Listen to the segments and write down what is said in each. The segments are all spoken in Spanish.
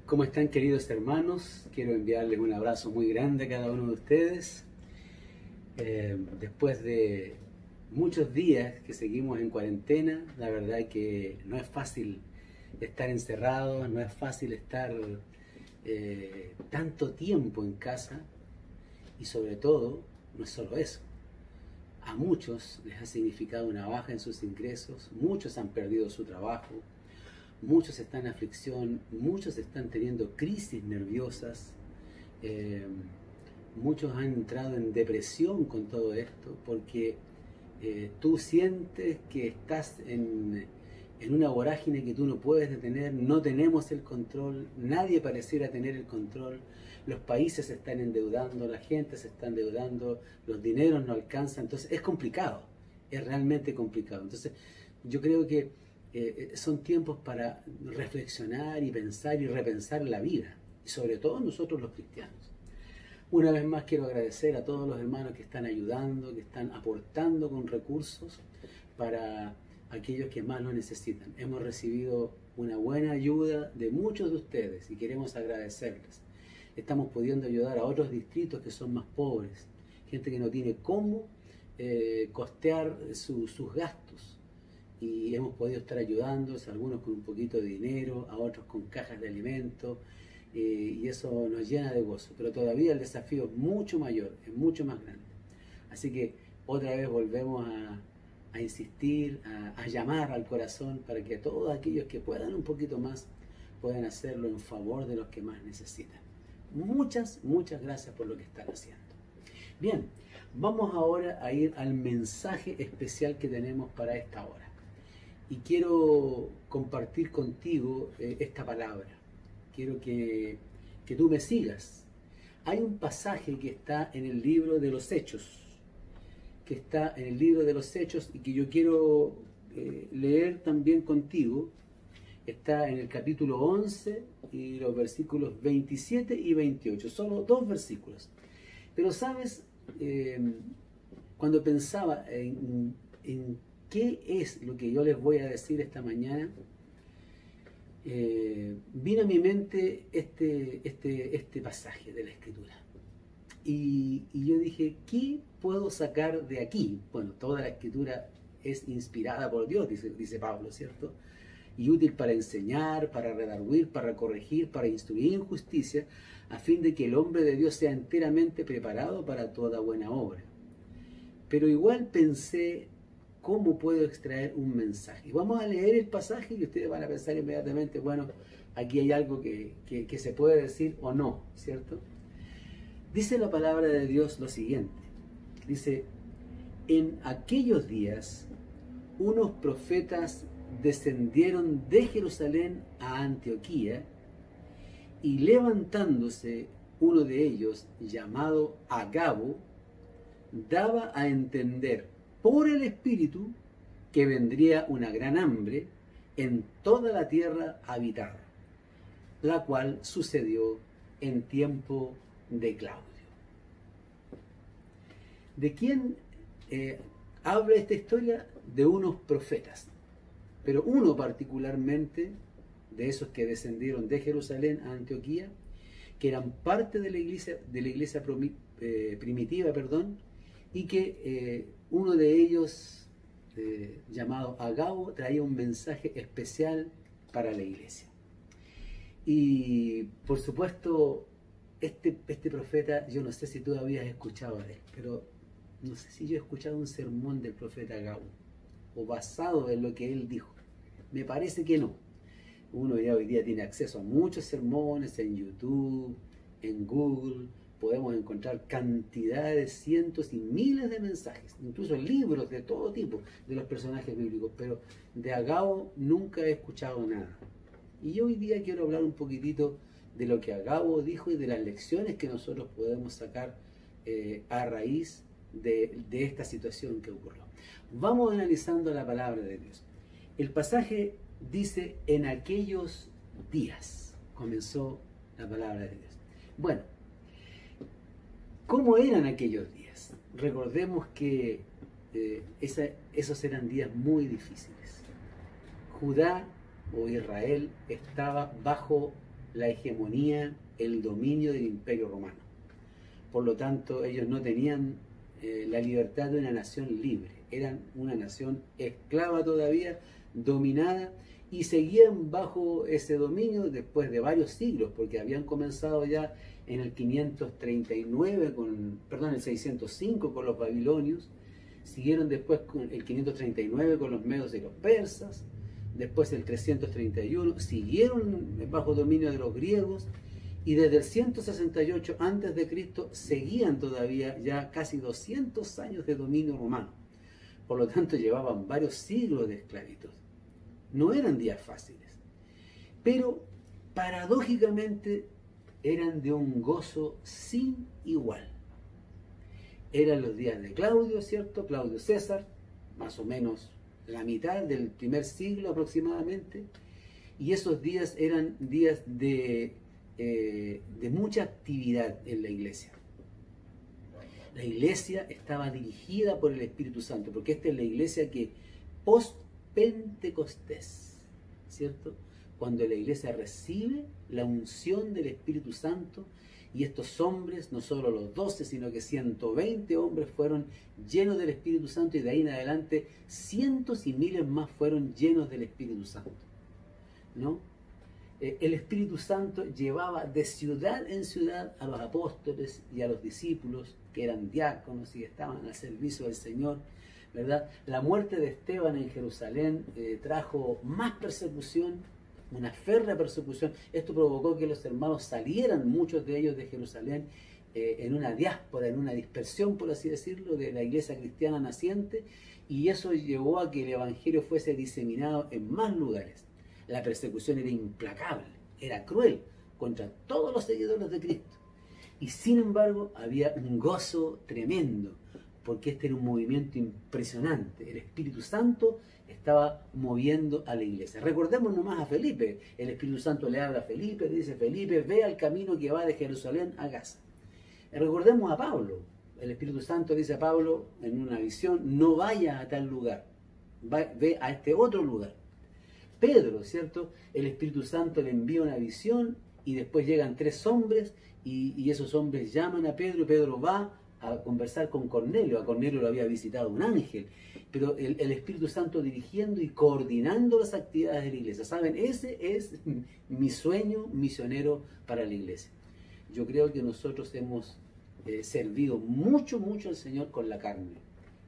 ¿Cómo están, queridos hermanos? Quiero enviarles un abrazo muy grande a cada uno de ustedes. Después de muchos días que seguimos en cuarentena, la verdad es que no es fácil estar encerrados, no es fácil estar tanto tiempo en casa, y sobre todo, no es solo eso. A muchos les ha significado una baja en sus ingresos, muchos han perdido su trabajo, muchos están en aflicción, muchos están teniendo crisis nerviosas, muchos han entrado en depresión con todo esto, porque tú sientes que estás en una vorágine que tú no puedes detener, no tenemos el control, nadie pareciera tener el control, los países se están endeudando, la gente se está endeudando, los dineros no alcanzan, entonces es complicado, es realmente complicado. Entonces yo creo que son tiempos para reflexionar y pensar y repensar la vida, y sobre todo nosotros los cristianos. Una vez más quiero agradecer a todos los hermanos que están ayudando, que están aportando con recursos para aquellos que más lo necesitan. Hemos recibido una buena ayuda de muchos de ustedes y queremos agradecerles. Estamos pudiendo ayudar a otros distritos que son más pobres, gente que no tiene cómo costear sus gastos, y hemos podido estar ayudándoles, algunos con un poquito de dinero, a otros con cajas de alimentos, y eso nos llena de gozo. Pero todavía el desafío es mucho mayor, es mucho más grande. Así que otra vez volvemos a insistir, a llamar al corazón para que todos aquellos que puedan un poquito más puedan hacerlo en favor de los que más necesitan. Muchas gracias por lo que están haciendo. Bien, vamos ahora a ir al mensaje especial que tenemos para esta hora. Y quiero compartir contigo esta palabra. Quiero que tú me sigas. Hay un pasaje que está en el libro de los Hechos, y que yo quiero leer también contigo. Está en el capítulo 11 y los versículos 27 y 28. Solo dos versículos. Pero sabes, cuando pensaba en qué es lo que yo les voy a decir esta mañana, vino a mi mente este pasaje de la Escritura. Y yo dije, ¿qué puedo sacar de aquí? Bueno, toda la Escritura es inspirada por Dios, dice Pablo, ¿cierto? Y útil para enseñar, para redarguir, para corregir, para instruir en justicia, a fin de que el hombre de Dios sea enteramente preparado para toda buena obra. Pero igual pensé, ¿cómo puedo extraer un mensaje? Y vamos a leer el pasaje y ustedes van a pensar inmediatamente, bueno, aquí hay algo que se puede decir o no, ¿cierto? Dice la palabra de Dios lo siguiente. Dice, en aquellos días, unos profetas descendieron de Jerusalén a Antioquía, y levantándose uno de ellos, llamado Agabo, daba a entender por el Espíritu que vendría una gran hambre en toda la tierra habitada, la cual sucedió en tiempo de Claudio. ¿De quién habla esta historia? De unos profetas, pero uno particularmente, de esos que descendieron de Jerusalén a Antioquía, que eran parte de la iglesia primitiva, y que uno de ellos, llamado Agabo, traía un mensaje especial para la iglesia. Y por supuesto, este profeta, yo no sé si tú habías escuchado de él, pero no sé si yo he escuchado un sermón del profeta Agabo, o basado en lo que él dijo. Me parece que no. Uno ya hoy día tiene acceso a muchos sermones en YouTube, en Google. Podemos encontrar cantidades, cientos y miles de mensajes, incluso libros de todo tipo de los personajes bíblicos, pero de Agabo nunca he escuchado nada. Y yo hoy día quiero hablar un poquitito de lo que Agabo dijo y de las lecciones que nosotros podemos sacar a raíz de esta situación que ocurrió. Vamos analizando la palabra de Dios. El pasaje dice, en aquellos días comenzó la palabra de Dios. Bueno, ¿cómo eran aquellos días? Recordemos que esos eran días muy difíciles. Judá o Israel estaba bajo la hegemonía, el dominio del Imperio Romano. Por lo tanto, ellos no tenían la libertad de una nación libre, eran una nación esclava todavía, dominada, y seguían bajo ese dominio después de varios siglos, porque habían comenzado ya en el 539, el 605 con los babilonios, siguieron después con el 539 con los medos y los persas, después el 331, siguieron bajo dominio de los griegos, y desde el 168 a.C. seguían todavía ya casi 200 años de dominio romano. Por lo tanto, llevaban varios siglos de esclavitud. No eran días fáciles, pero paradójicamente eran de un gozo sin igual. Eran los días de Claudio, ¿cierto? Claudio César, más o menos la mitad del primer siglo aproximadamente, y esos días eran días de mucha actividad en la iglesia. La iglesia estaba dirigida por el Espíritu Santo, porque esta es la iglesia que post-Pentecostés, ¿cierto? Cuando la iglesia recibe la unción del Espíritu Santo, y estos hombres, no solo los 12, sino que 120 hombres fueron llenos del Espíritu Santo, y de ahí en adelante cientos y miles más fueron llenos del Espíritu Santo, ¿no? El Espíritu Santo llevaba de ciudad en ciudad a los apóstoles y a los discípulos, que eran diáconos y estaban al servicio del Señor, ¿verdad? La muerte de Esteban en Jerusalén trajo más persecución, una férrea persecución. Esto provocó que los hermanos salieran, muchos de ellos, de Jerusalén, en una diáspora, en una dispersión, por así decirlo, de la iglesia cristiana naciente, y eso llevó a que el Evangelio fuese diseminado en más lugares. La persecución era implacable, era cruel contra todos los seguidores de Cristo. Y sin embargo, había un gozo tremendo, porque este era un movimiento impresionante. El Espíritu Santo estaba moviendo a la iglesia. Recordemos nomás a Felipe. El Espíritu Santo le habla a Felipe, le dice: Felipe, ve al camino que va de Jerusalén a Gaza. Recordemos a Pablo. El Espíritu Santo dice a Pablo en una visión: no vaya a tal lugar, ve a este otro lugar. Pedro, ¿cierto? El Espíritu Santo le envía una visión, y después llegan 3 hombres, y esos hombres llaman a Pedro, y Pedro va a conversar con Cornelio. A Cornelio lo había visitado un ángel, pero el Espíritu Santo dirigiendo y coordinando las actividades de la iglesia. ¿Saben? Ese es mi sueño misionero para la iglesia. Yo creo que nosotros hemos servido mucho al Señor con la carne,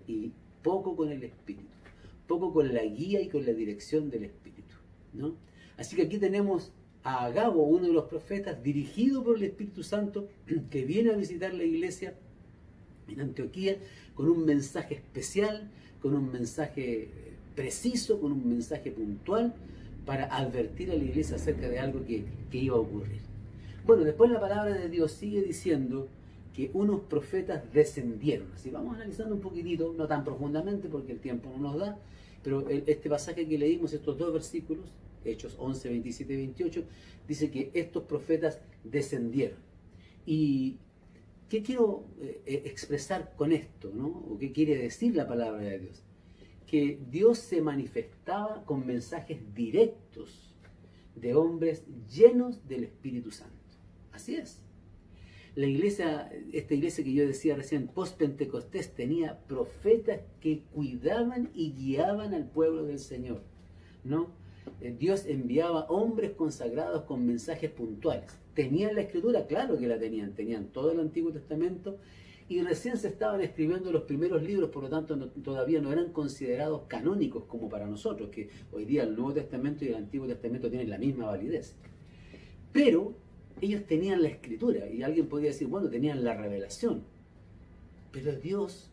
y poco con el Espíritu, poco con la guía y con la dirección del Espíritu, ¿no? Así que aquí tenemos a Agabo, uno de los profetas, dirigido por el Espíritu Santo, que viene a visitar la iglesia en Antioquía con un mensaje especial, con un mensaje preciso, con un mensaje puntual, para advertir a la iglesia acerca de algo que iba a ocurrir. Bueno, después la palabra de Dios sigue diciendo que unos profetas descendieron. Así vamos analizando un poquitito, no tan profundamente porque el tiempo no nos da, pero este pasaje que leímos, estos 2 versículos, Hechos 11, 27 y 28, dice que estos profetas descendieron. ¿Y qué quiero expresar con esto, ¿no? ¿O qué quiere decir la palabra de Dios? Que Dios se manifestaba con mensajes directos de hombres llenos del Espíritu Santo. Así es. La iglesia, esta iglesia que yo decía recién, post-Pentecostés, tenía profetas que cuidaban y guiaban al pueblo del Señor, ¿no? Dios enviaba hombres consagrados con mensajes puntuales. ¿Tenían la Escritura? Claro que la tenían. Tenían todo el Antiguo Testamento, y recién se estaban escribiendo los primeros libros, por lo tanto todavía no eran considerados canónicos como para nosotros, que hoy día el Nuevo Testamento y el Antiguo Testamento tienen la misma validez. Pero ellos tenían la Escritura, y alguien podría decir, bueno, tenían la revelación. Pero Dios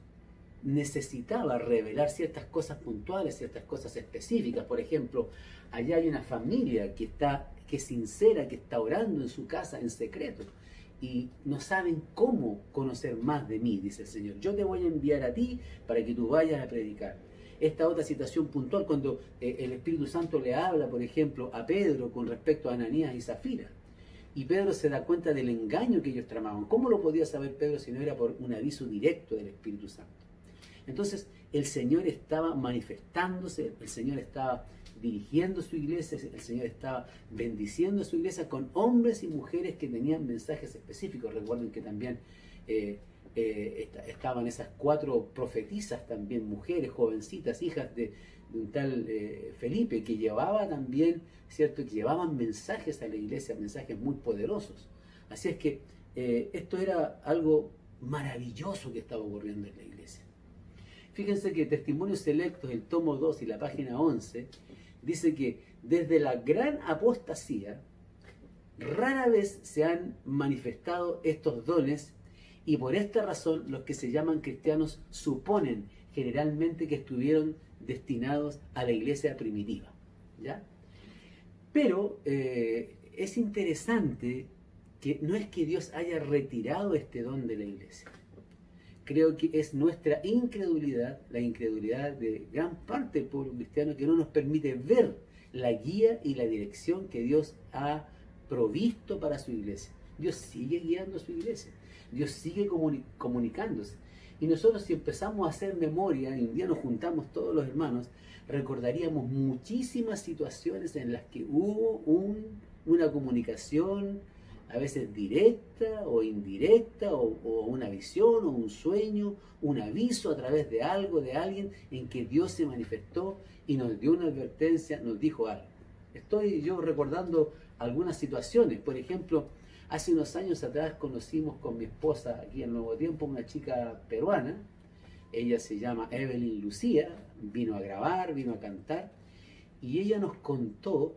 necesitaba revelar ciertas cosas puntuales, ciertas cosas específicas. Por ejemplo, allá hay una familia que es sincera, que está orando en su casa en secreto, y no saben cómo conocer más de mí, dice el Señor. Yo te voy a enviar a ti para que tú vayas a predicar. Esta otra situación puntual, cuando el Espíritu Santo le habla, por ejemplo, a Pedro con respecto a Ananías y Zafira, y Pedro se da cuenta del engaño que ellos tramaban. ¿Cómo lo podía saber Pedro si no era por un aviso directo del Espíritu Santo? Entonces el Señor estaba manifestándose, el Señor estaba dirigiendo su iglesia, el Señor estaba bendiciendo su iglesia con hombres y mujeres que tenían mensajes específicos. Recuerden que también estaban esas 4 profetisas también, mujeres, jovencitas, hijas de un tal Felipe, que llevaba también, ¿cierto?, que llevaban mensajes a la iglesia, mensajes muy poderosos. Así es que esto era algo maravilloso que estaba ocurriendo en la iglesia. Fíjense que Testimonios Selectos, el tomo 2 y la página 11, dice que desde la gran apostasía rara vez se han manifestado estos dones, y por esta razón los que se llaman cristianos suponen generalmente que estuvieron destinados a la iglesia primitiva, ¿ya? Pero es interesante que no es que Dios haya retirado este don de la iglesia. Creo que es nuestra incredulidad, la incredulidad de gran parte del pueblo cristiano, que no nos permite ver la guía y la dirección que Dios ha provisto para su iglesia. Dios sigue guiando a su iglesia, Dios sigue comunicándose. Y nosotros, si empezamos a hacer memoria y un día nos juntamos todos los hermanos, recordaríamos muchísimas situaciones en las que hubo una comunicación, a veces directa o indirecta, o una visión o un sueño, un aviso a través de algo, de alguien, en que Dios se manifestó y nos dio una advertencia, nos dijo algo. Estoy yo recordando algunas situaciones. Por ejemplo, hace unos años atrás conocimos con mi esposa aquí en Nuevo Tiempo una chica peruana. Ella se llama Evelyn Lucía, vino a grabar, vino a cantar, y ella nos contó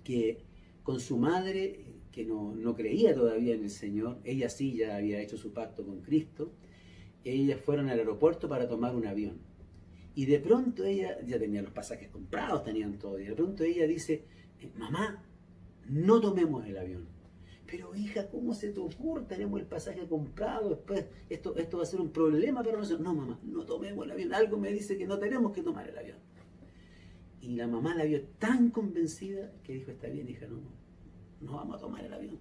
que con su madre, que no creía todavía en el Señor, ella sí ya había hecho su pacto con Cristo, ellas fueron al aeropuerto para tomar un avión. Y de pronto ella, ya tenía los pasajes comprados, tenían todo, y de pronto ella dice: mamá, no tomemos el avión. Pero hija, ¿cómo se te ocurre? Tenemos el pasaje comprado, después esto va a ser un problema para nosotros. No, mamá, no tomemos el avión. Algo me dice que no tenemos que tomar el avión. Y la mamá la vio tan convencida que dijo: está bien, hija, no vamos a tomar el avión.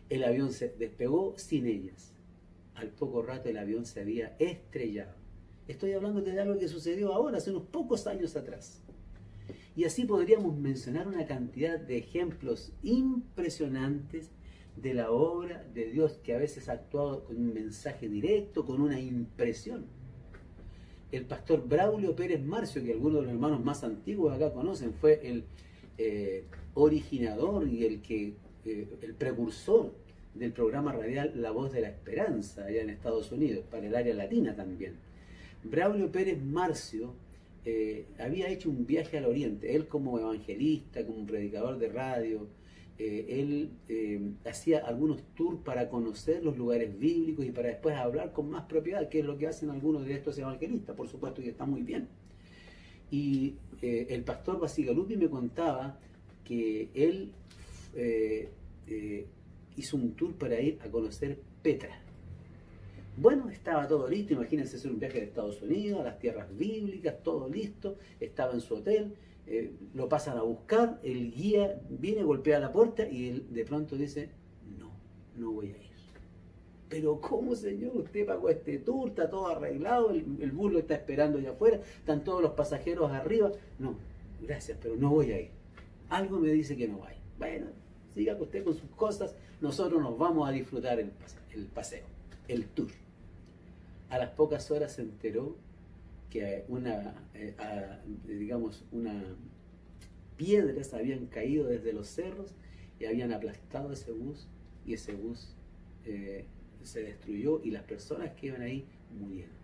El avión se despegó sin ellas. Al poco rato el avión se había estrellado. Estoy hablando de algo que sucedió ahora, hace unos pocos años atrás. Y así podríamos mencionar una cantidad de ejemplos impresionantes de la obra de Dios, que a veces ha actuado con un mensaje directo, con una impresión. El pastor Braulio Pérez Marcio, que algunos de los hermanos más antiguos acá conocen, fue el originador y el precursor del programa radial La Voz de la Esperanza allá en Estados Unidos, para el área latina también. Braulio Pérez Marcio había hecho un viaje al Oriente. Él, como evangelista, como predicador de radio, él hacía algunos tours para conocer los lugares bíblicos y para después hablar con más propiedad, que es lo que hacen algunos de estos evangelistas. Por supuesto que está muy bien. Y el pastor Basigalupi me contaba que él hizo un tour para ir a conocer Petra. Bueno, estaba todo listo, imagínense hacer un viaje de Estados Unidos, a las tierras bíblicas, todo listo, estaba en su hotel, lo pasan a buscar, el guía viene, golpea la puerta y él de pronto dice: no voy a ir. Pero ¿cómo, señor? Usted pagó este tour, está todo arreglado, el bus lo está esperando allá afuera, están todos los pasajeros arriba. No, gracias, pero no voy a ir. Algo me dice que no vaya. Bueno, siga usted con sus cosas, nosotros nos vamos a disfrutar el paseo, el tour. A las pocas horas se enteró que unas piedras habían caído desde los cerros y habían aplastado ese bus, y ese bus se destruyó y las personas que iban ahí murieron.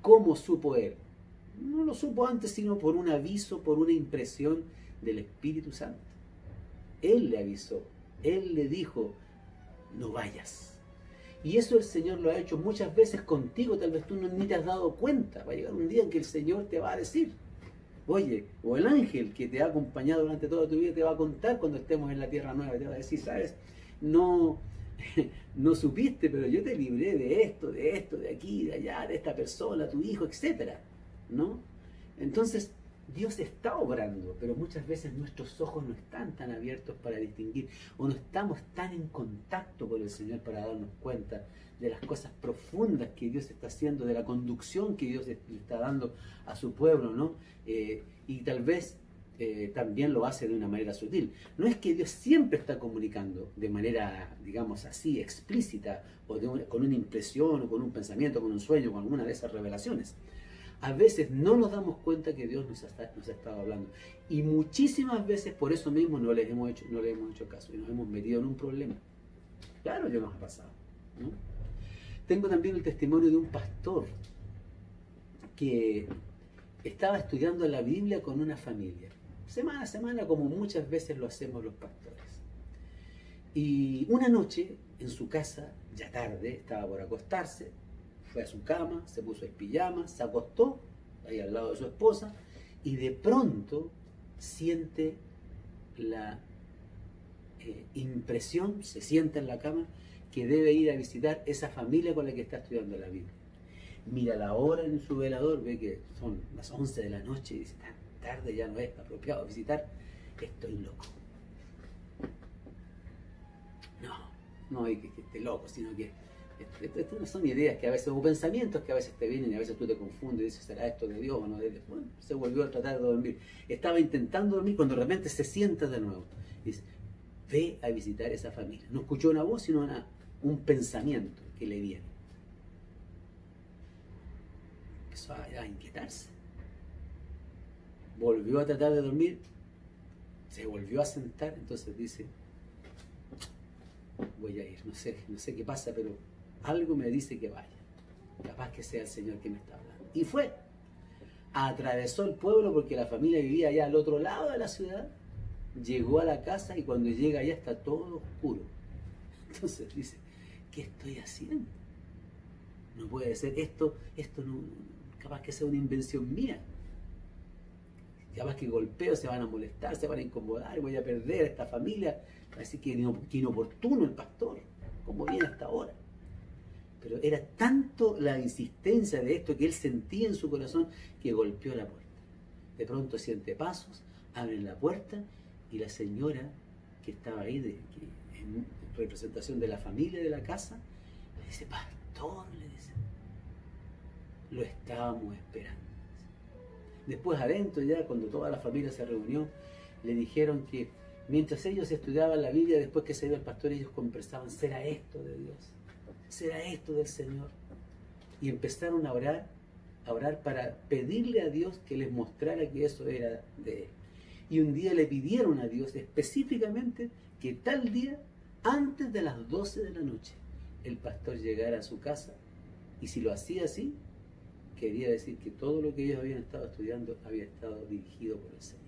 ¿Cómo supo él? No lo supo antes, sino por un aviso, por una impresión del Espíritu Santo. Él le avisó, él le dijo: no vayas. Y eso el Señor lo ha hecho muchas veces contigo, tal vez tú ni te has dado cuenta. Va a llegar un día en que el Señor te va a decir, oye, o el ángel que te ha acompañado durante toda tu vida te va a contar cuando estemos en la tierra nueva, te va a decir: sabes, no supiste, pero yo te libré de esto, de aquí, de allá, de esta persona, tu hijo, etcétera, ¿no? Entonces, Dios está obrando, pero muchas veces nuestros ojos no están tan abiertos para distinguir, o no estamos tan en contacto con el Señor para darnos cuenta de las cosas profundas que Dios está haciendo, de la conducción que Dios le está dando a su pueblo, ¿no? Y tal vez también lo hace de una manera sutil. No es que Dios siempre está comunicando de manera, digamos así, explícita, o con una impresión, o con un pensamiento, con un sueño, con alguna de esas revelaciones. A veces no nos damos cuenta que Dios nos ha estado hablando. Y muchísimas veces por eso mismo no le hemos hecho caso y nos hemos metido en un problema. Claro que nos ha pasado, ¿no? Tengo también el testimonio de un pastor que estaba estudiando la Biblia con una familia, semana a semana, como muchas veces lo hacemos los pastores. Y una noche, en su casa, ya tarde, estaba por acostarse, fue a su cama, se puso el pijama, se acostó ahí al lado de su esposa, y de pronto siente la impresión, se sienta en la cama, que debe ir a visitar esa familia con la que está estudiando la Biblia. Mira la hora en su velador, ve que son las 11 de la noche y dice, tan tarde ya no es apropiado visitar, estoy loco. No hay que esté loco, sino que estas no son ideas que a veces, o pensamientos que a veces te vienen y a veces tú te confundes y dices, ¿será esto de Dios o no de Dios? Bueno, se volvió a tratar de dormir. Estaba intentando dormir cuando de repente se sienta de nuevo. Dice, ve a visitar esa familia. No escuchó una voz, sino un pensamiento que le viene. Empezó a inquietarse. Volvió a tratar de dormir, se volvió a sentar, entonces dice, voy a ir, no sé qué pasa, pero algo me dice que vaya. Capaz que sea el Señor que me está hablando. Y fue. Atravesó el pueblo porque la familia vivía allá al otro lado de la ciudad. Llegó a la casa y cuando llega allá está todo oscuro. Entonces dice, ¿qué estoy haciendo? No puede ser, esto no, capaz que sea una invención mía. Capaz que golpeo, se van a molestar, se van a incomodar, voy a perder a esta familia. Así que inoportuno el pastor, como viene hasta ahora. Pero era tanto la insistencia de esto que él sentía en su corazón que golpeó la puerta. De pronto siente pasos, abren la puerta y la señora que estaba ahí en representación de la familia de la casa le dice, pastor, le dice, lo estábamos esperando. Después adentro ya, cuando toda la familia se reunió, le dijeron que mientras ellos estudiaban la Biblia, después que se iba el pastor, ellos conversaban, ¿será esto de Dios? ¿Será esto del Señor? Y empezaron a orar para pedirle a Dios que les mostrara que eso era de Él. Y un día le pidieron a Dios específicamente que tal día, antes de las 12 de la noche, el pastor llegara a su casa, y si lo hacía así, quería decir que todo lo que ellos habían estado estudiando había estado dirigido por el Señor.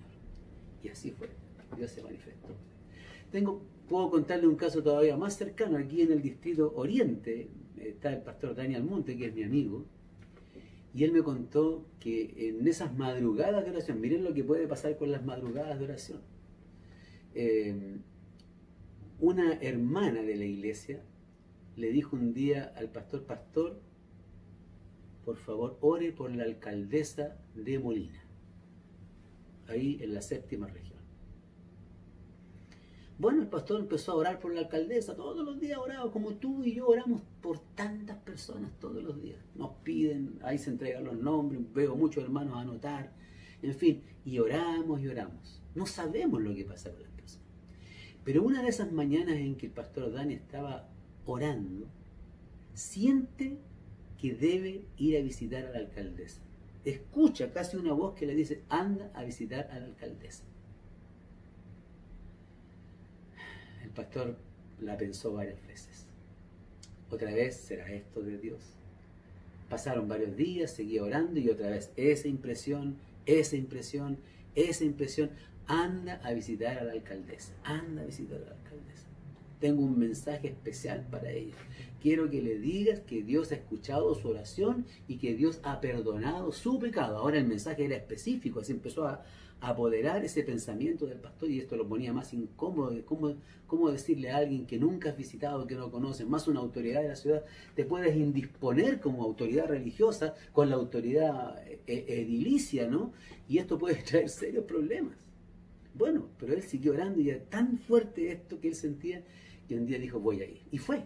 Y así fue. Dios se manifestó. Puedo contarle un caso todavía más cercano. Aquí en el distrito Oriente está el pastor Daniel Monte, que es mi amigo, y él me contó que en esas madrugadas de oración, miren lo que puede pasar con las madrugadas de oración, una hermana de la iglesia le dijo un día al pastor, pastor, por favor, ore por la alcaldesa de Molina, ahí en la 7ª región. Bueno, el pastor empezó a orar por la alcaldesa, todos los días oraba, como tú y yo oramos por tantas personas todos los días. Nos piden, ahí se entregan los nombres, veo muchos hermanos anotar, en fin, y oramos y oramos. No sabemos lo que pasa con las personas. Pero una de esas mañanas en que el pastor Dani estaba orando, siente que debe ir a visitar a la alcaldesa. Escucha casi una voz que le dice, anda a visitar a la alcaldesa. El pastor la pensó varias veces. Otra vez, ¿será esto de Dios? Pasaron varios días, seguía orando y otra vez esa impresión, anda a visitar a la alcaldesa, anda a visitar a la alcaldesa. Tengo un mensaje especial para ella. Quiero que le digas que Dios ha escuchado su oración y que Dios ha perdonado su pecado. Ahora el mensaje era específico, así empezó a apoderar ese pensamiento del pastor, y esto lo ponía más incómodo. ¿Cómo decirle a alguien que nunca has visitado, que no conoces, más una autoridad de la ciudad? Te puedes indisponer como autoridad religiosa con la autoridad edilicia, ¿no? Y esto puede traer serios problemas. Bueno, pero él siguió orando y era tan fuerte esto que él sentía que un día dijo, voy a ir. Y fue.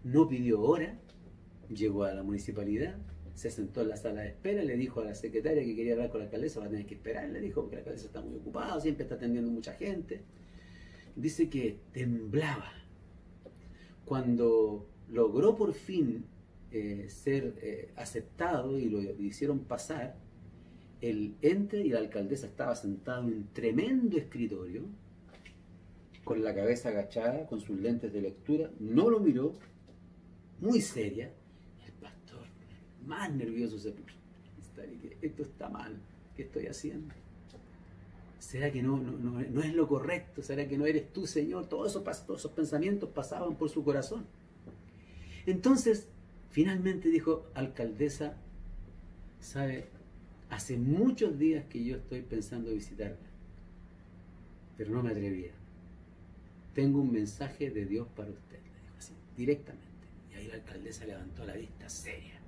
No pidió hora, llegó a la municipalidad, se sentó en la sala de espera, le dijo a la secretaria que quería hablar con la alcaldesa, va a tener que esperar, le dijo, porque la alcaldesa está muy ocupada, siempre está atendiendo mucha gente. Dice que temblaba. Cuando logró por fin ser aceptado y lo hicieron pasar, él entra y la alcaldesa estaba sentada en un tremendo escritorio, con la cabeza agachada, con sus lentes de lectura, no lo miró, muy seria. El pastor, más nervioso, se puso. Esto está mal, ¿qué estoy haciendo? ¿Será que no es lo correcto? ¿Será que no eres tú, Señor? Todos esos pensamientos pasaban por su corazón. Entonces, finalmente dijo, alcaldesa, ¿sabe? Hace muchos días que yo estoy pensando visitarla, pero no me atrevía. Tengo un mensaje de Dios para usted, le dijo así, directamente. Y ahí la alcaldesa levantó la vista seria.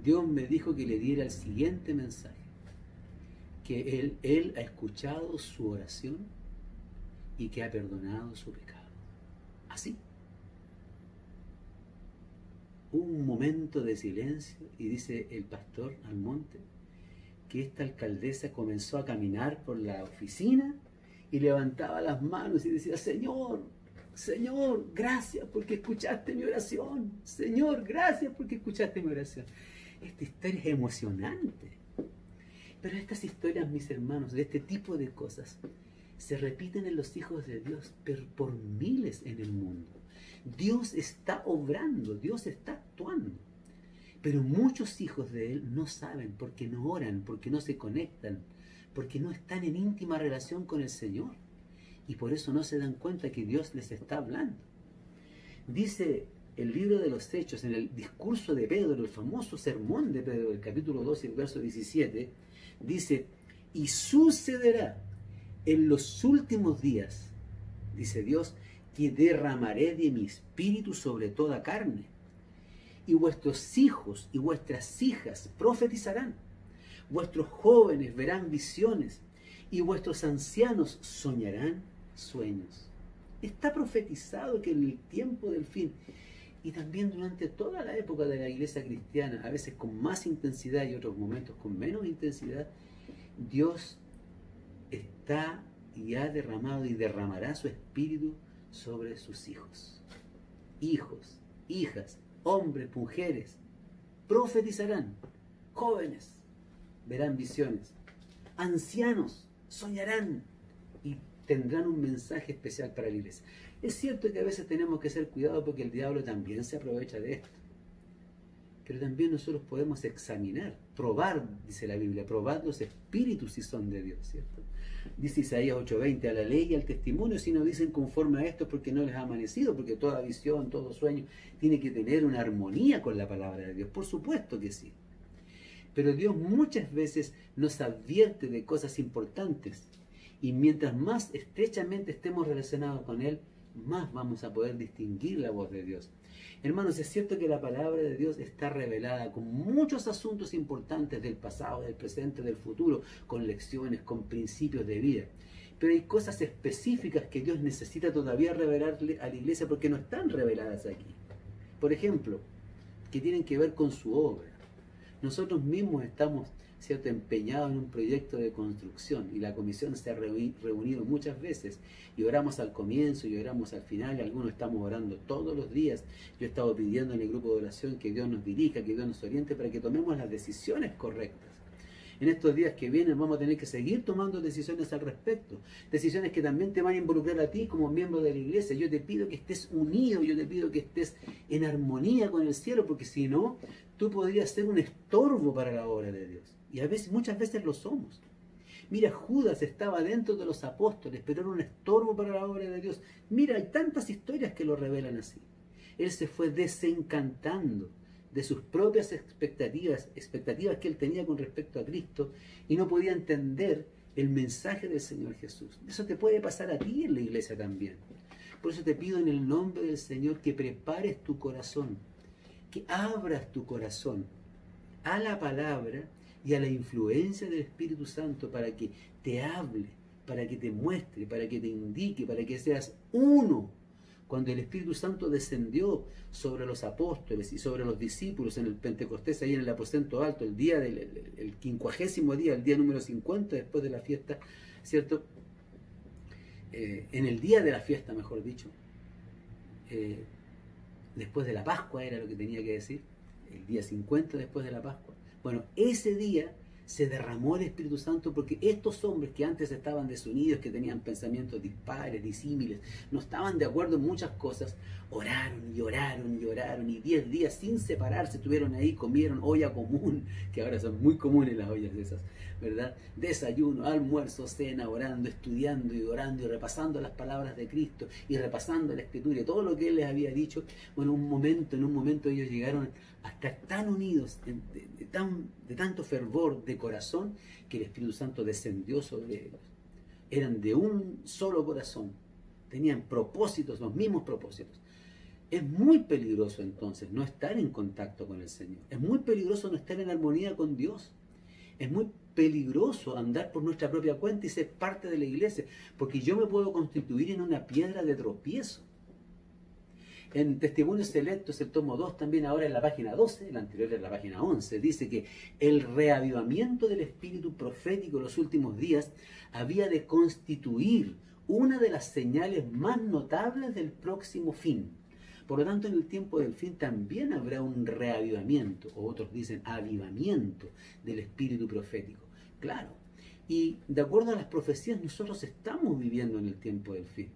Dios me dijo que le diera el siguiente mensaje, que él ha escuchado su oración y que ha perdonado su pecado. Así. Un momento de silencio y dice el pastor Almonte que esta alcaldesa comenzó a caminar por la oficina y levantaba las manos y decía, Señor, Señor, gracias porque escuchaste mi oración. Señor, gracias porque escuchaste mi oración. Esta historia es emocionante. Pero estas historias, mis hermanos, de este tipo de cosas, se repiten en los hijos de Dios, pero por miles en el mundo. Dios está obrando, Dios está actuando. Pero muchos hijos de Él no saben, porque no oran, porque no se conectan, porque no están en íntima relación con el Señor. Y por eso no se dan cuenta que Dios les está hablando. Dice el libro de los Hechos, en el discurso de Pedro, el famoso sermón de Pedro, el capítulo 2 y el verso 17, dice, y sucederá en los últimos días, dice Dios, que derramaré de mi espíritu sobre toda carne, y vuestros hijos y vuestras hijas profetizarán, vuestros jóvenes verán visiones, y vuestros ancianos soñarán sueños. Está profetizado que en el tiempo del fin, y también durante toda la época de la iglesia cristiana, a veces con más intensidad y otros momentos con menos intensidad, Dios está y ha derramado y derramará su espíritu sobre sus hijos. Hijos, hijas, hombres, mujeres, profetizarán, jóvenes verán visiones, ancianos soñarán y tendrán un mensaje especial para la iglesia. Es cierto que a veces tenemos que ser cuidados porque el diablo también se aprovecha de esto. Pero también nosotros podemos examinar, probar, dice la Biblia, probar los espíritus si son de Dios, ¿cierto? Dice Isaías 8:20, a la ley y al testimonio, si no dicen conforme a esto porque no les ha amanecido, porque toda visión, todo sueño tiene que tener una armonía con la palabra de Dios. Por supuesto que sí. Pero Dios muchas veces nos advierte de cosas importantes y mientras más estrechamente estemos relacionados con Él, más vamos a poder distinguir la voz de Dios. Hermanos, es cierto que la palabra de Dios está revelada con muchos asuntos importantes del pasado, del presente, del futuro, con lecciones, con principios de vida. Pero hay cosas específicas que Dios necesita todavía revelarle a la iglesia porque no están reveladas aquí. Por ejemplo, que tienen que ver con su obra. Nosotros mismos estamos, ¿cierto?, empeñados en un proyecto de construcción y la comisión se ha reunido muchas veces y oramos al comienzo y oramos al final y algunos estamos orando todos los días. Yo he estado pidiendo en el grupo de oración que Dios nos dirija, que Dios nos oriente para que tomemos las decisiones correctas. En estos días que vienen vamos a tener que seguir tomando decisiones al respecto, decisiones que también te van a involucrar a ti como miembro de la iglesia. Yo te pido que estés unido, yo te pido que estés en armonía con el cielo, porque si no, tú podrías ser un estorbo para la obra de Dios. Y a veces, muchas veces lo somos. Mira, Judas estaba dentro de los apóstoles, pero era un estorbo para la obra de Dios. Mira, hay tantas historias que lo revelan así. Él se fue desencantando de sus propias expectativas que él tenía con respecto a Cristo, y no podía entender el mensaje del Señor Jesús. Eso te puede pasar a ti en la iglesia también. Por eso te pido en el nombre del Señor que prepares tu corazón, que abras tu corazón a la palabra y a la influencia del Espíritu Santo para que te hable, para que te muestre, para que te indique, para que seas uno. Cuando el Espíritu Santo descendió sobre los apóstoles y sobre los discípulos en el Pentecostés, ahí en el aposento alto, el día el 50º día, el día número 50 después de la fiesta, ¿cierto? En el día de la fiesta, mejor dicho, después de la Pascua era lo que tenía que decir, el día 50 después de la Pascua. Bueno, ese día se derramó el Espíritu Santo porque estos hombres que antes estaban desunidos, que tenían pensamientos dispares, disímiles, no estaban de acuerdo en muchas cosas, oraron y oraron y oraron, y 10 días sin separarse estuvieron ahí, comieron olla común, que ahora son muy comunes las ollas de esas, ¿verdad? Desayuno, almuerzo, cena, orando, estudiando y orando y repasando las palabras de Cristo y repasando la Escritura y todo lo que Él les había dicho. Bueno, en un momento ellos llegaron a estar tan unidos, de tanto fervor de corazón, que el Espíritu Santo descendió sobre ellos. Eran de un solo corazón, tenían propósitos, los mismos propósitos. Es muy peligroso entonces no estar en contacto con el Señor. Es muy peligroso no estar en armonía con Dios. Es muy peligroso andar por nuestra propia cuenta y ser parte de la iglesia, porque yo me puedo constituir en una piedra de tropiezo. En Testimonios Selectos, el tomo 2, también ahora en la página 12, la anterior es la página 11, dice que el reavivamiento del espíritu profético en los últimos días había de constituir una de las señales más notables del próximo fin. Por lo tanto, en el tiempo del fin también habrá un reavivamiento, o otros dicen avivamiento del espíritu profético. Claro, y de acuerdo a las profecías, nosotros estamos viviendo en el tiempo del fin.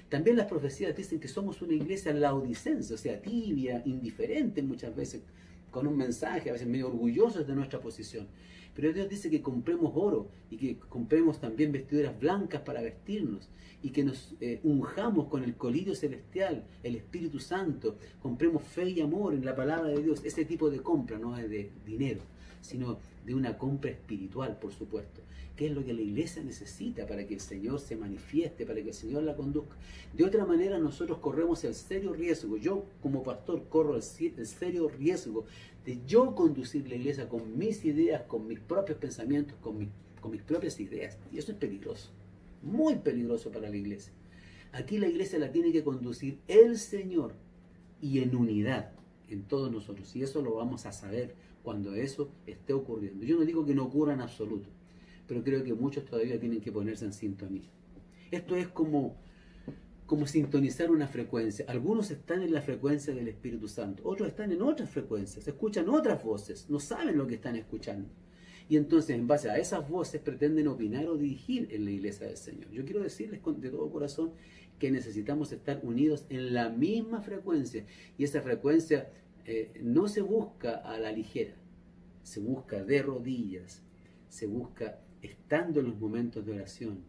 También las profecías dicen que somos una iglesia laodicense, o sea, tibia, indiferente muchas veces, con un mensaje, a veces medio orgullosos de nuestra posición. Pero Dios dice que compremos oro y que compremos también vestiduras blancas para vestirnos y que nos unjamos con el colirio celestial, el Espíritu Santo, compremos fe y amor en la palabra de Dios. Ese tipo de compra no es de dinero, sino de una compra espiritual, por supuesto, que es lo que la iglesia necesita para que el Señor se manifieste, para que el Señor la conduzca. De otra manera, nosotros corremos el serio riesgo, yo como pastor corro el serio riesgo de yo conducir la iglesia con mis ideas, con mis propios pensamientos, con mis propias ideas, y eso es peligroso, muy peligroso para la iglesia. Aquí la iglesia la tiene que conducir el Señor, y en unidad, en todos nosotros, y eso lo vamos a saber cuando eso esté ocurriendo. Yo no digo que no ocurra en absoluto, pero creo que muchos todavía tienen que ponerse en sintonía. Esto es como sintonizar una frecuencia. Algunos están en la frecuencia del Espíritu Santo, otros están en otras frecuencias, escuchan otras voces, no saben lo que están escuchando. Y entonces, en base a esas voces, pretenden opinar o dirigir en la iglesia del Señor. Yo quiero decirles de todo corazón que necesitamos estar unidos en la misma frecuencia. Y esa frecuencia no se busca a la ligera, se busca de rodillas, se busca estando en los momentos de oración,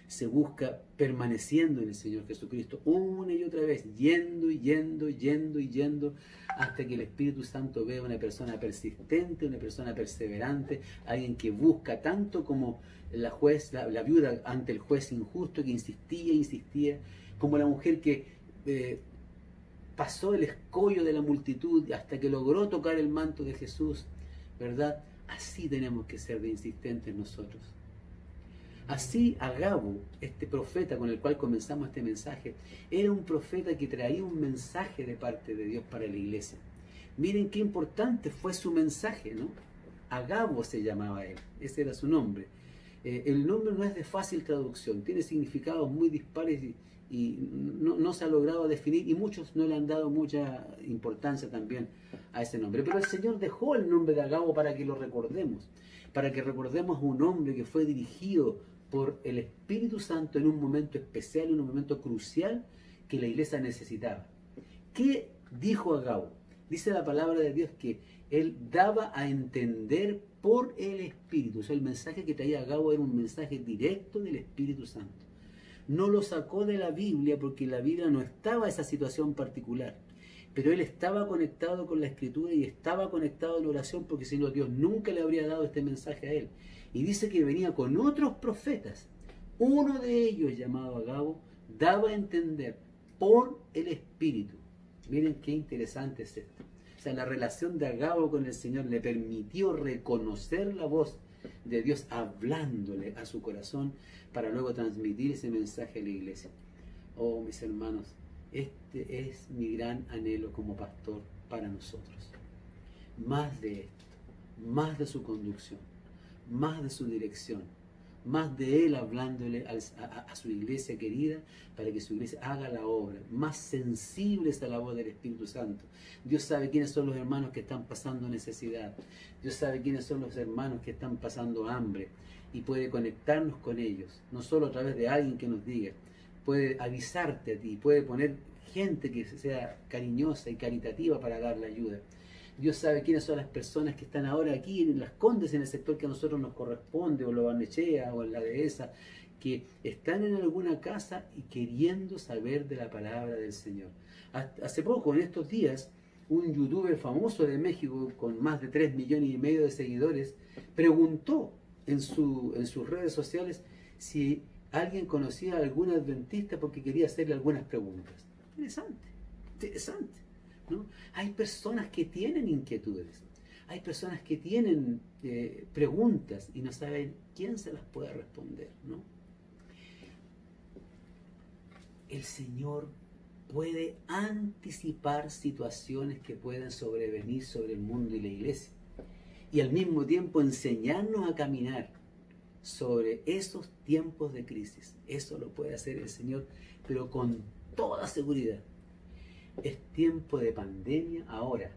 se busca permaneciendo en el Señor Jesucristo una y otra vez, yendo y yendo y yendo y yendo, hasta que el Espíritu Santo vea una persona persistente, una persona perseverante, alguien que busca tanto como la viuda ante el juez injusto, que insistía, insistía, como la mujer que pasó el escollo de la multitud hasta que logró tocar el manto de Jesús, ¿verdad? Así tenemos que ser de insistentes nosotros. Así Agabo, este profeta con el cual comenzamos este mensaje, era un profeta que traía un mensaje de parte de Dios para la iglesia. Miren qué importante fue su mensaje, ¿no? Agabo se llamaba él, ese era su nombre. El nombre no es de fácil traducción, tiene significados muy dispares y no se ha logrado definir, y muchos no le han dado mucha importancia también a ese nombre. Pero el Señor dejó el nombre de Agabo para que lo recordemos, para que recordemos a un hombre que fue dirigido por el Espíritu Santo en un momento especial, en un momento crucial que la iglesia necesitaba. ¿Qué dijo Agabo? Dice la palabra de Dios que él daba a entender por el Espíritu. O sea, el mensaje que traía Agabo era un mensaje directo del Espíritu Santo. No lo sacó de la Biblia porque en la Biblia no estaba esa situación particular. Pero él estaba conectado con la Escritura y estaba conectado en oración, porque si no, Dios nunca le habría dado este mensaje a él. Y dice que venía con otros profetas. Uno de ellos, llamado Agabo, daba a entender por el Espíritu. Miren qué interesante es esto. O sea, la relación de Agabo con el Señor le permitió reconocer la voz de Dios hablándole a su corazón para luego transmitir ese mensaje a la iglesia. Oh, mis hermanos, este es mi gran anhelo como pastor para nosotros. Más de esto, más de su conducción, más de su dirección, más de Él hablándole a su iglesia querida para que su iglesia haga la obra, más sensibles a la voz del Espíritu Santo. Dios sabe quiénes son los hermanos que están pasando necesidad. Dios sabe quiénes son los hermanos que están pasando hambre y puede conectarnos con ellos, no solo a través de alguien que nos diga, puede avisarte a ti, puede poner gente que sea cariñosa y caritativa para darle ayuda. Dios sabe quiénes son las personas que están ahora aquí en Las Condes, en el sector que a nosotros nos corresponde, o en Lo Barnechea, o en la Dehesa, que están en alguna casa y queriendo saber de la palabra del Señor. Hace poco, en estos días, un youtuber famoso de México, con más de 3,5 millones de seguidores, preguntó en sus redes sociales si alguien conocía a algún adventista porque quería hacerle algunas preguntas. Interesante, interesante, ¿no? Hay personas que tienen inquietudes, hay personas que tienen preguntas y no saben quién se las puede responder, ¿no? El Señor puede anticipar situaciones que pueden sobrevenir sobre el mundo y la iglesia, y al mismo tiempo enseñarnos a caminar sobre esos tiempos de crisis. Eso lo puede hacer el Señor, pero con toda seguridad. Es tiempo de pandemia ahora.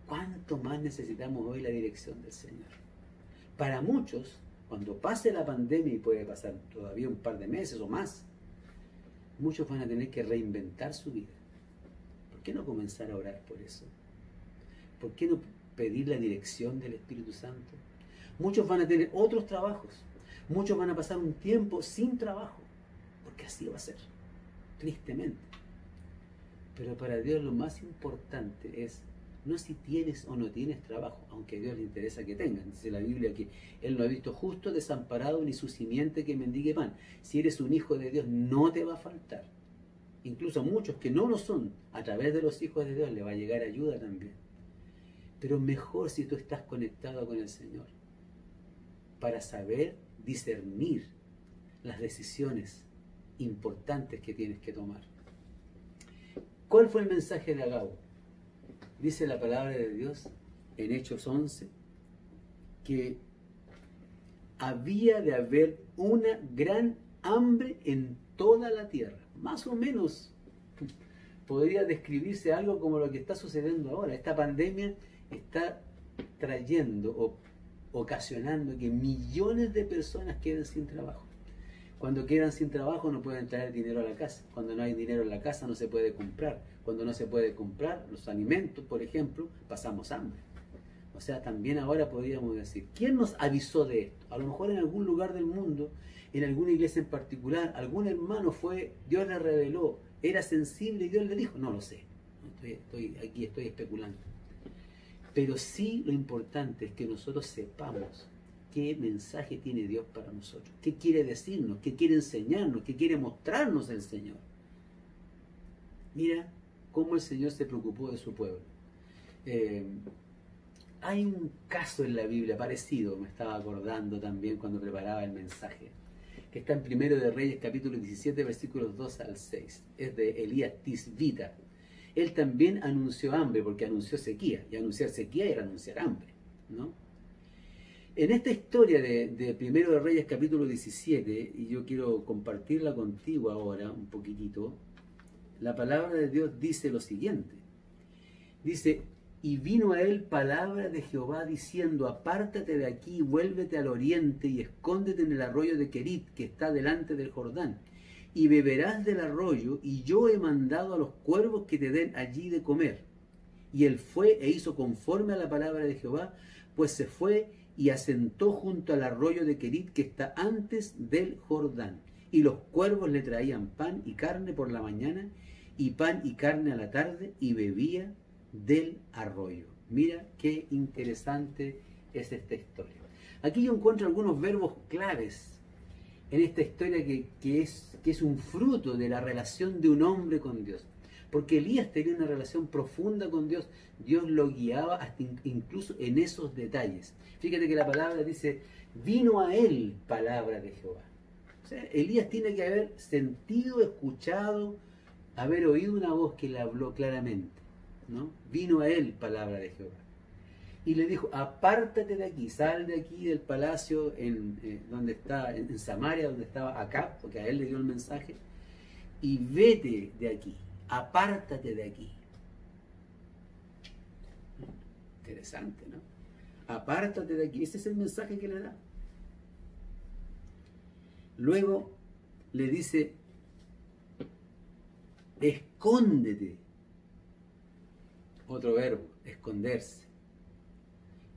¿Cuánto más necesitamos hoy la dirección del Señor? Para muchos, cuando pase la pandemia, y puede pasar todavía un par de meses o más, muchos van a tener que reinventar su vida. ¿Por qué no comenzar a orar por eso? ¿Por qué no pedir la dirección del Espíritu Santo? Muchos van a tener otros trabajos. Muchos van a pasar un tiempo sin trabajo, porque así va a ser, tristemente. Pero para Dios lo más importante es no si tienes o no tienes trabajo, aunque a Dios le interesa que tengan. Dice la Biblia que Él no ha visto justo desamparado ni su simiente que mendigue pan. Si eres un hijo de Dios, no te va a faltar. Incluso a muchos que no lo son, a través de los hijos de Dios le va a llegar ayuda también. Pero mejor si tú estás conectado con el Señor, para saber discernir las decisiones importantes que tienes que tomar. ¿Cuál fue el mensaje de Agabo? Dice la palabra de Dios en Hechos 11 que había de haber una gran hambre en toda la tierra. Más o menos podría describirse algo como lo que está sucediendo ahora. Esta pandemia está trayendo o ocasionando que millones de personas queden sin trabajo. Cuando quedan sin trabajo no pueden traer dinero a la casa. Cuando no hay dinero en la casa no se puede comprar. Cuando no se puede comprar los alimentos, por ejemplo, pasamos hambre. O sea, también ahora podríamos decir, ¿quién nos avisó de esto? A lo mejor en algún lugar del mundo, en alguna iglesia en particular, algún hermano fue, Dios le reveló, era sensible y Dios le dijo, no lo sé. Estoy especulando. Pero sí lo importante es que nosotros sepamos qué mensaje tiene Dios para nosotros, qué quiere decirnos, qué quiere enseñarnos, qué quiere mostrarnos el Señor. Mira cómo el Señor se preocupó de su pueblo. Hay un caso en la Biblia parecido, me estaba acordando también cuando preparaba el mensaje, que está en 1 de Reyes capítulo 17 versículos 2 al 6. Es de Elías Tisbita. Él también anunció hambre porque anunció sequía, y anunciar sequía era anunciar hambre, ¿no? En esta historia de 1 de Reyes capítulo 17, y yo quiero compartirla contigo ahora un poquitito, la palabra de Dios dice lo siguiente. Dice, y vino a él palabra de Jehová diciendo, apártate de aquí y vuélvete al oriente y escóndete en el arroyo de Querit, que está delante del Jordán, y beberás del arroyo, y yo he mandado a los cuervos que te den allí de comer. Y él fue e hizo conforme a la palabra de Jehová, pues se fue y asentó junto al arroyo de Querit, que está antes del Jordán. Y los cuervos le traían pan y carne por la mañana, y pan y carne a la tarde, y bebía del arroyo. Mira qué interesante es esta historia. Aquí yo encuentro algunos verbos claves en esta historia que es un fruto de la relación de un hombre con Dios. Porque Elías tenía una relación profunda con Dios. Dios lo guiaba hasta incluso en esos detalles. Fíjate que la palabra dice, vino a él palabra de Jehová. O sea, Elías tiene que haber sentido, escuchado, haber oído una voz que le habló claramente, ¿no? Vino a él palabra de Jehová. Y le dijo, apártate de aquí, sal de aquí del palacio donde está, en Samaria, donde estaba Acab, porque a él le dio el mensaje, y vete de aquí, apártate de aquí. Interesante, ¿no? Apártate de aquí, ese es el mensaje que le da. Luego le dice, escóndete. Otro verbo, esconderse.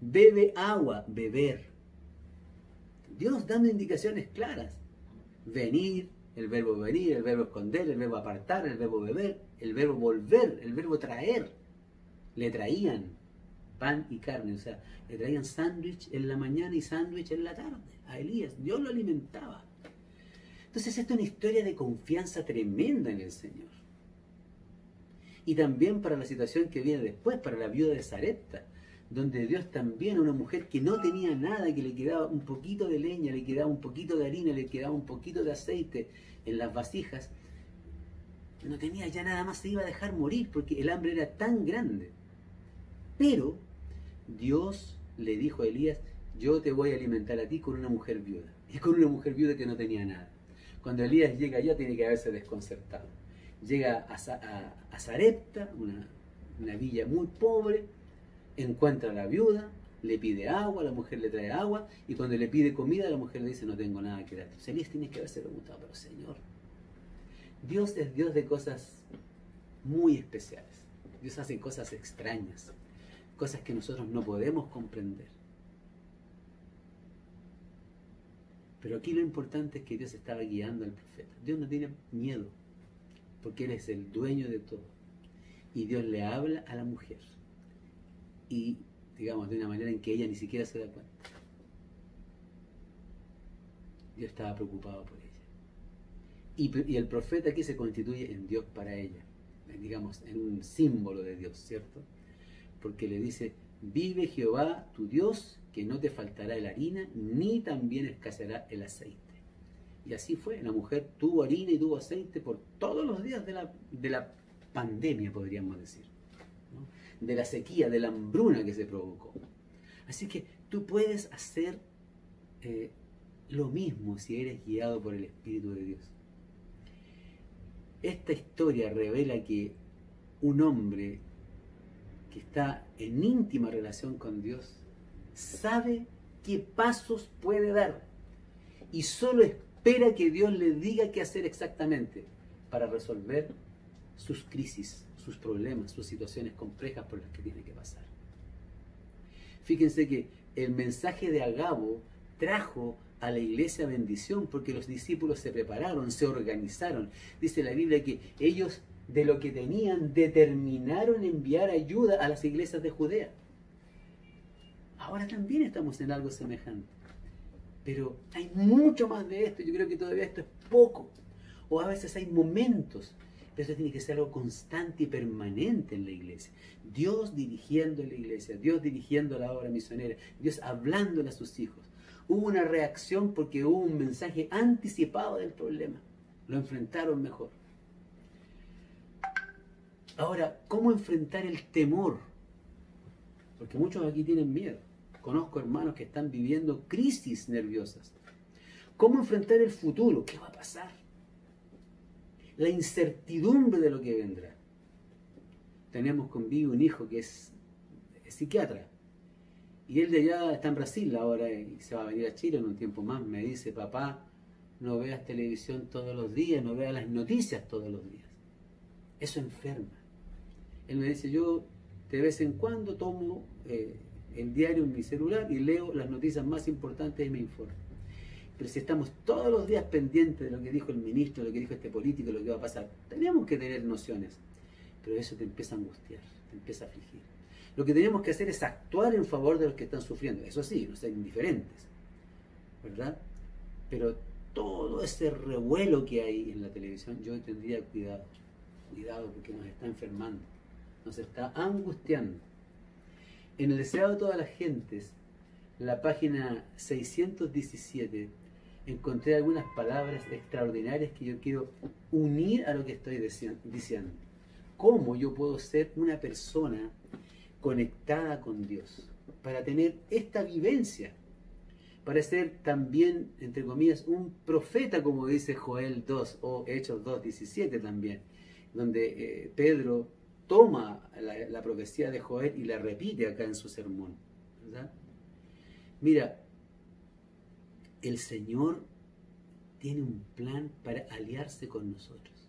Bebe agua, beber. Dios dando indicaciones claras. Venir, el verbo esconder, el verbo apartar, el verbo beber, el verbo volver, el verbo traer. Le traían pan y carne, o sea, le traían sándwich en la mañana y sándwich en la tarde a Elías. Dios lo alimentaba. Entonces esta es una historia de confianza tremenda en el Señor. Y también para la situación que viene después, para la viuda de Sarepta, donde Dios también a una mujer que no tenía nada, que le quedaba un poquito de leña, le quedaba un poquito de harina, le quedaba un poquito de aceite en las vasijas, no tenía ya nada más, se iba a dejar morir porque el hambre era tan grande. Pero Dios le dijo a Elías, yo te voy a alimentar a ti con una mujer viuda, y con una mujer viuda que no tenía nada. Cuando Elías llega allá tiene que haberse desconcertado. Llega a Sarepta, una villa muy pobre, encuentra a la viuda, le pide agua, la mujer le trae agua, y cuando le pide comida, la mujer le dice, no tengo nada que darte. Entonces Elías tiene que haberse preguntado, pero Señor, Dios es Dios de cosas muy especiales. Dios hace cosas extrañas, cosas que nosotros no podemos comprender. Pero aquí lo importante es que Dios estaba guiando al profeta. Dios no tiene miedo, porque Él es el dueño de todo. Y Dios le habla a la mujer. Y, digamos, de una manera en que ella ni siquiera se da cuenta. Dios estaba preocupado por ella. Y el profeta aquí se constituye en Dios para ella. Digamos, en un símbolo de Dios, ¿cierto? Porque le dice, vive Jehová tu Dios, que no te faltará la harina, ni también escaseará el aceite. Y así fue, la mujer tuvo harina y tuvo aceite por todos los días de la pandemia, podríamos decir, ¿no? De la sequía, de la hambruna que se provocó. Así que tú puedes hacer lo mismo si eres guiado por el Espíritu de Dios. Esta historia revela que un hombre que está en íntima relación con Dios sabe qué pasos puede dar y solo espera que Dios le diga qué hacer exactamente para resolver sus crisis, sus problemas, sus situaciones complejas por las que tiene que pasar. Fíjense que el mensaje de Agabo trajo a la iglesia bendición porque los discípulos se prepararon, se organizaron. Dice la Biblia que ellos, de lo que tenían, determinaron enviar ayuda a las iglesias de Judea. Ahora también estamos en algo semejante. Pero hay mucho más de esto. Yo creo que todavía esto es poco. O a veces hay momentos. Pero esto tiene que ser algo constante y permanente en la iglesia. Dios dirigiendo la iglesia, Dios dirigiendo la obra misionera, Dios hablándole a sus hijos. Hubo una reacción porque hubo un mensaje anticipado del problema. Lo enfrentaron mejor. Ahora, ¿cómo enfrentar el temor? Porque muchos aquí tienen miedo. Conozco hermanos que están viviendo crisis nerviosas. ¿Cómo enfrentar el futuro? ¿Qué va a pasar? La incertidumbre de lo que vendrá. Tenemos conmigo un hijo que es psiquiatra. Y él de allá está en Brasil ahora y se va a venir a Chile en un tiempo más. Me dice, papá, no veas televisión todos los días, no veas las noticias todos los días. Eso enferma. Él me dice, yo de vez en cuando tomo el diario en mi celular y leo las noticias más importantes y me informo. Pero si estamos todos los días pendientes de lo que dijo el ministro, de lo que dijo este político, de lo que va a pasar, tenemos que tener nociones. Pero eso te empieza a angustiar, te empieza a afligir. Lo que tenemos que hacer es actuar en favor de los que están sufriendo. Eso sí, no ser indiferentes, ¿verdad? Pero todo ese revuelo que hay en la televisión, yo tendría cuidado. Cuidado, porque nos está enfermando, nos está angustiando. En el Deseado de todas las gentes, la página 617, encontré algunas palabras extraordinarias que yo quiero unir a lo que estoy diciendo. ¿Cómo yo puedo ser una persona conectada con Dios? Para tener esta vivencia, para ser también, entre comillas, un profeta, como dice Joel 2 o Hechos 2:17 también, donde Pedro toma la profecía de Joel y la repite acá en su sermón, ¿verdad? Mira, el Señor tiene un plan para aliarse con nosotros.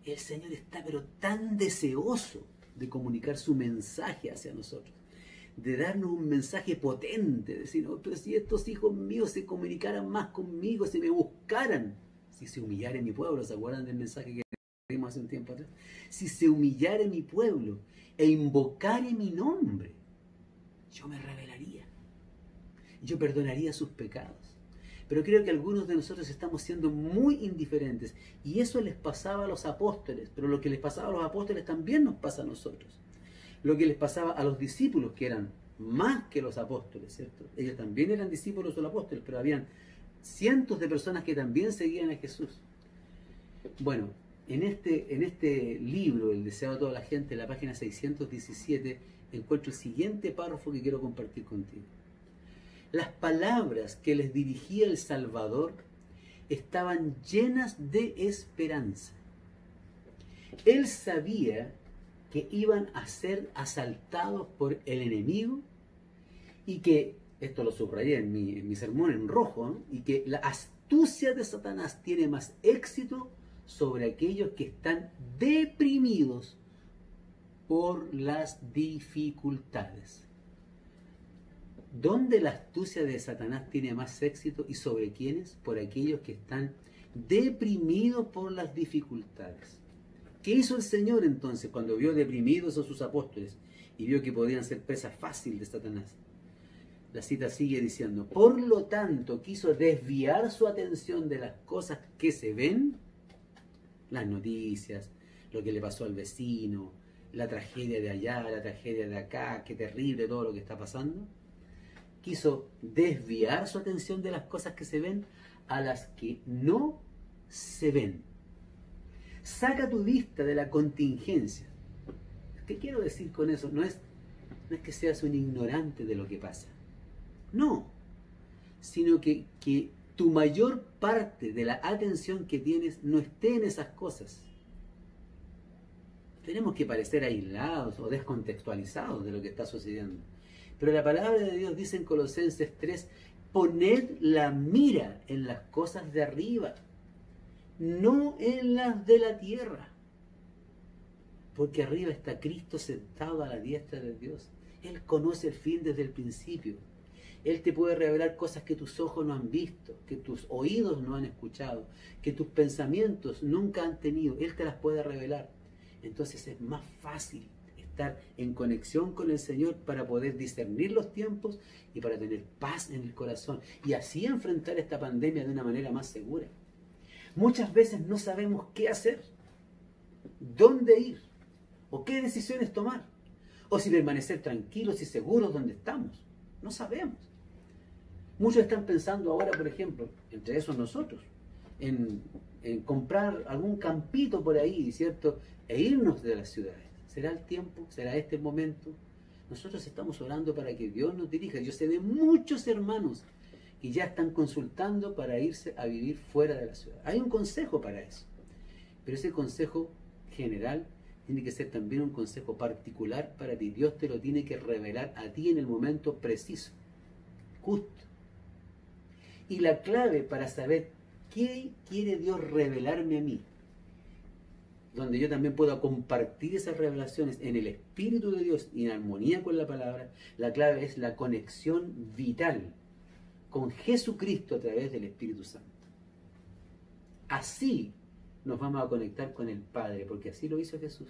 El Señor está pero tan deseoso de comunicar su mensaje hacia nosotros, de darnos un mensaje potente, de decir, pero si estos hijos míos se comunicaran más conmigo, si me buscaran, si se humillara mi pueblo, ¿se acuerdan del mensaje que vimos hace un tiempo atrás? Si se humillare mi pueblo e invocare mi nombre, yo me revelaría, yo perdonaría sus pecados. Pero creo que algunos de nosotros estamos siendo muy indiferentes, y eso les pasaba a los apóstoles, pero lo que les pasaba a los apóstoles también nos pasa a nosotros. Lo que les pasaba a los discípulos, que eran más que los apóstoles, ¿cierto? Ellos también eran discípulos o apóstoles, pero habían cientos de personas que también seguían a Jesús. Bueno, en este libro, El Deseado de toda la gente, en la página 617, encuentro el siguiente párrafo que quiero compartir contigo. Las palabras que les dirigía el Salvador estaban llenas de esperanza. Él sabía que iban a ser asaltados por el enemigo y que, esto lo subrayé en mi sermón en rojo, ¿no? Y que la astucia de Satanás tiene más éxito sobre aquellos que están deprimidos por las dificultades. ¿Dónde la astucia de Satanás tiene más éxito y sobre quiénes? Por aquellos que están deprimidos por las dificultades. ¿Qué hizo el Señor entonces cuando vio deprimidos a sus apóstoles y vio que podían ser presa fácil de Satanás? La cita sigue diciendo, por lo tanto quiso desviar su atención de las cosas que se ven, las noticias, lo que le pasó al vecino, la tragedia de allá, la tragedia de acá, qué terrible todo lo que está pasando. Quiso desviar su atención de las cosas que se ven a las que no se ven. Saca tu vista de la contingencia. ¿Qué quiero decir con eso? No es que seas un ignorante de lo que pasa. No. Sino que tu mayor parte de la atención que tienes no esté en esas cosas. Tenemos que parecer aislados o descontextualizados de lo que está sucediendo. Pero la palabra de Dios dice en Colosenses 3, poned la mira en las cosas de arriba, no en las de la tierra. Porque arriba está Cristo sentado a la diestra de Dios. Él conoce el fin desde el principio. Él te puede revelar cosas que tus ojos no han visto, que tus oídos no han escuchado, que tus pensamientos nunca han tenido. Él te las puede revelar. Entonces es más fácil estar en conexión con el Señor para poder discernir los tiempos y para tener paz en el corazón y así enfrentar esta pandemia de una manera más segura. Muchas veces no sabemos qué hacer, dónde ir o qué decisiones tomar o si permanecer tranquilos y seguros donde estamos. No sabemos. Muchos están pensando ahora, por ejemplo, entre esos nosotros, en comprar algún campito por ahí, ¿cierto? E irnos de las ciudades. ¿Será el tiempo? ¿Será este el momento? Nosotros estamos orando para que Dios nos dirija. Yo sé de muchos hermanos que ya están consultando para irse a vivir fuera de la ciudad. Hay un consejo para eso. Pero ese consejo general tiene que ser también un consejo particular para ti. Dios te lo tiene que revelar a ti en el momento preciso, justo. Y la clave para saber qué quiere Dios revelarme a mí, donde yo también pueda compartir esas revelaciones en el Espíritu de Dios y en armonía con la palabra, la clave es la conexión vital con Jesucristo a través del Espíritu Santo. Así nos vamos a conectar con el Padre, porque así lo hizo Jesús.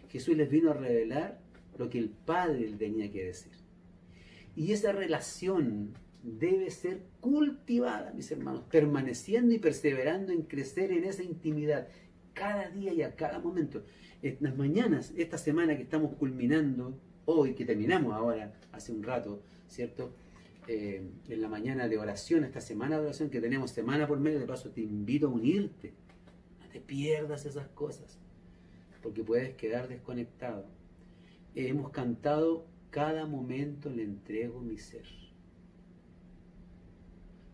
Jesús les vino a revelar lo que el Padre le tenía que decir. Y esa relación debe ser cultivada, mis hermanos, permaneciendo y perseverando en crecer en esa intimidad cada día y a cada momento. En las mañanas, esta semana que estamos culminando hoy, que terminamos ahora, hace un rato, ¿cierto? En la mañana de oración, esta semana de oración que tenemos semana por medio, de paso te invito a unirte. No te pierdas esas cosas, porque puedes quedar desconectado. Hemos cantado: cada momento le entrego mi ser.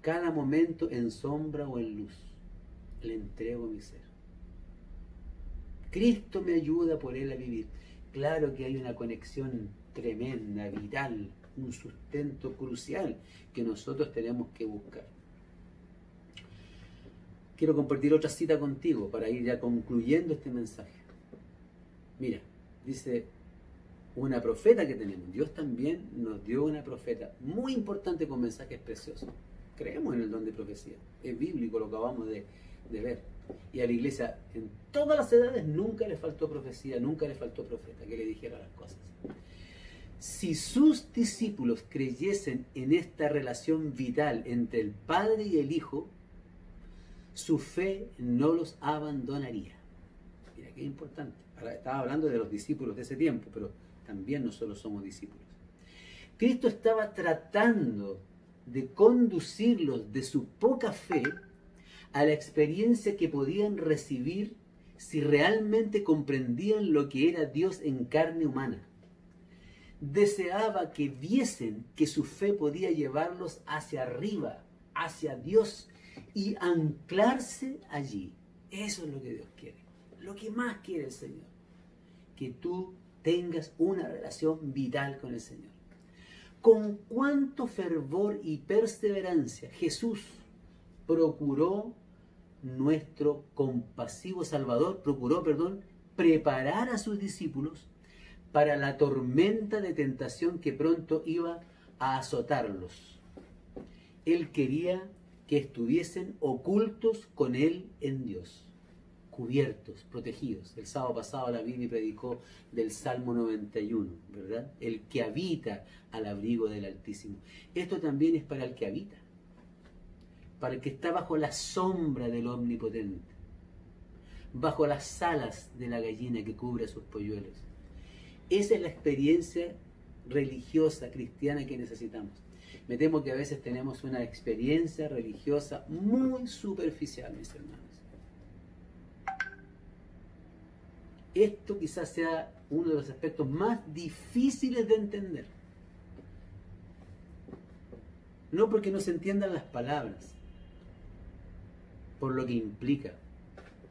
Cada momento, en sombra o en luz, le entrego mi ser. Cristo me ayuda por Él a vivir. Claro que hay una conexión tremenda, vital, un sustento crucial que nosotros tenemos que buscar. Quiero compartir otra cita contigo para ir ya concluyendo este mensaje. Mira, dice una profeta que tenemos. Dios también nos dio una profeta muy importante con mensajes preciosos. Creemos en el don de profecía. Es bíblico, lo acabamos de ver. Y a la iglesia en todas las edades nunca le faltó profecía, nunca le faltó profeta que le dijera las cosas. Si sus discípulos creyesen en esta relación vital entre el Padre y el Hijo, su fe no los abandonaría. Mira qué importante. Ahora estaba hablando de los discípulos de ese tiempo, pero también nosotros somos discípulos. Cristo estaba tratando de conducirlos de su poca fe a la experiencia que podían recibir si realmente comprendían lo que era Dios en carne humana. Deseaba que viesen que su fe podía llevarlos hacia arriba, hacia Dios, y anclarse allí. Eso es lo que Dios quiere, lo que más quiere el Señor, que tú tengas una relación vital con el Señor. Con cuánto fervor y perseverancia Jesús procuró, nuestro compasivo Salvador, preparar a sus discípulos para la tormenta de tentación que pronto iba a azotarlos. Él quería que estuviesen ocultos con Él en Dios, cubiertos, protegidos. El sábado pasado la Biblia predicó del Salmo 91, ¿verdad? El que habita al abrigo del Altísimo. Esto también es para el que habita, para el que está bajo la sombra del Omnipotente, bajo las alas de la gallina que cubre a sus polluelos. Esa es la experiencia religiosa cristiana que necesitamos. Me temo que a veces tenemos una experiencia religiosa muy superficial, mis hermanos. Esto quizás sea uno de los aspectos más difíciles de entender. No porque no se entiendan las palabras, por lo que implica,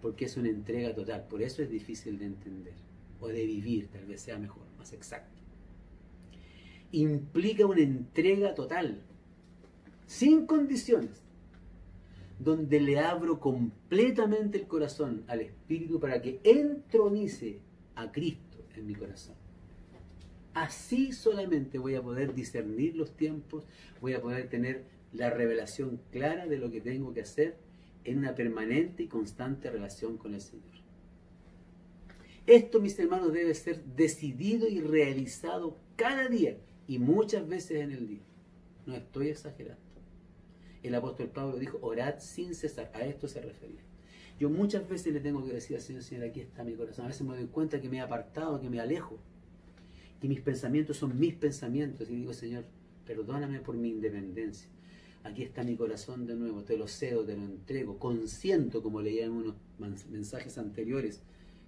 porque es una entrega total. Por eso es difícil de entender, o de vivir, tal vez sea mejor, más exacto. Implica una entrega total, sin condiciones, donde le abro completamente el corazón al Espíritu para que entronice a Cristo en mi corazón. Así solamente voy a poder discernir los tiempos, voy a poder tener la revelación clara de lo que tengo que hacer en una permanente y constante relación con el Señor. Esto, mis hermanos, debe ser decidido y realizado cada día y muchas veces en el día. No estoy exagerando. El apóstol Pablo dijo: orad sin cesar. A esto se refería. Yo muchas veces le tengo que decir al Señor: Señor, aquí está mi corazón. A veces me doy cuenta que me he apartado, que me alejo, que mis pensamientos son mis pensamientos. Y digo: Señor, perdóname por mi independencia. Aquí está mi corazón de nuevo, te lo cedo, te lo entrego. Consiento, como leía en unos mensajes anteriores,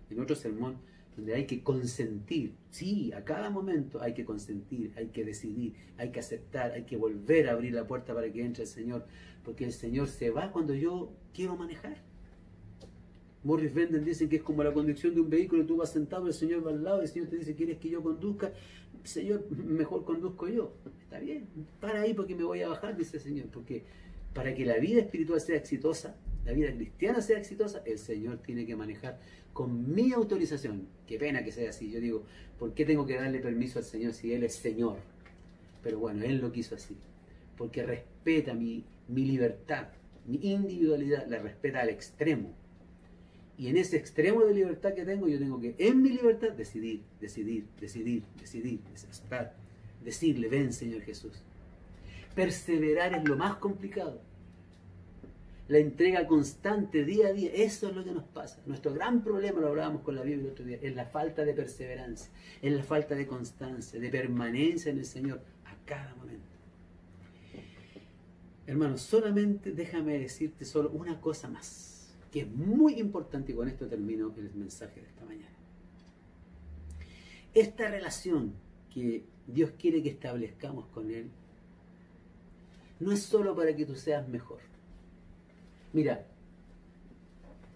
en otro sermón, donde hay que consentir. Sí, a cada momento hay que consentir, hay que decidir, hay que aceptar, hay que volver a abrir la puerta para que entre el Señor, porque el Señor se va cuando yo quiero manejar. Morris Venden dicen que es como la conducción de un vehículo: tú vas sentado, el Señor va al lado, y el Señor te dice: ¿quieres que yo conduzca? Señor, mejor conduzco yo. Está bien, para ahí porque me voy a bajar, dice el Señor, porque para que la vida espiritual sea exitosa, la vida cristiana sea exitosa, el Señor tiene que manejar con mi autorización. Qué pena que sea así. Yo digo, ¿por qué tengo que darle permiso al Señor si Él es Señor? Pero bueno, Él lo quiso así, porque respeta mi libertad, mi individualidad, la respeta al extremo. Y en ese extremo de libertad que tengo, yo tengo que, en mi libertad, decidir, estar, decirle, ven Señor Jesús. Perseverar es lo más complicado. La entrega constante, día a día, eso es lo que nos pasa. Nuestro gran problema, lo hablábamos con la Biblia el otro día, es la falta de perseverancia, es la falta de constancia, de permanencia en el Señor a cada momento. Hermano, solamente déjame decirte solo una cosa más, que es muy importante, y con esto termino el mensaje de esta mañana. Esta relación que Dios quiere que establezcamos con Él, no es solo para que tú seas mejor. Mira,